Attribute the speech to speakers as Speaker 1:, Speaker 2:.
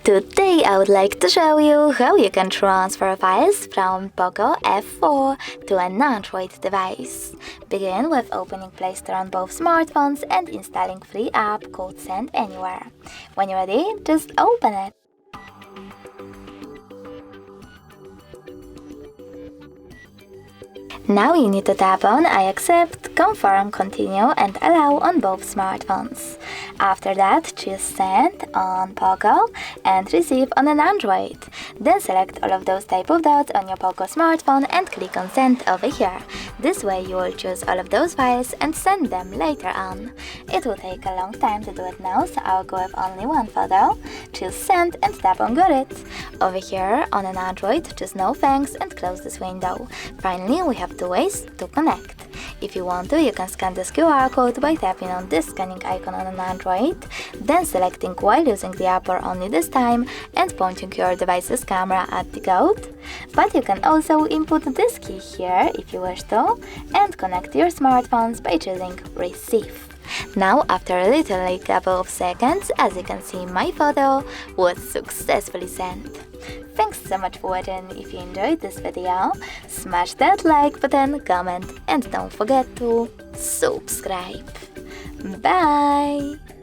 Speaker 1: Today I would like to show you how you can transfer files from Poco F4 to an Android device. Begin with opening Play Store on both smartphones and installing free app called Send Anywhere. When you're ready, just open it. Now you need to tap on I accept, confirm, continue and allow on both smartphones. After that, choose Send on Poco and Receive on an Android. Then select all of those type of dots on your Poco smartphone and click on Send over here. This way you will choose all of those files and send them later on. It will take a long time to do it now, so I'll go with only one photo. Choose Send and tap on Got It. Over here on an Android, choose No Thanks and close this window. Finally, we have two ways to connect. If you want to, you can scan this QR code by tapping on this scanning icon on an Android, then selecting while using the app or only this time and pointing your device's camera at the code. But you can also input this key here if you wish to and connect your smartphones by choosing Receive. Now, after a literally couple of seconds, as you can see, my photo was successfully sent. Thanks so much for watching. If you enjoyed this video, smash that like button, comment and don't forget to subscribe. Bye!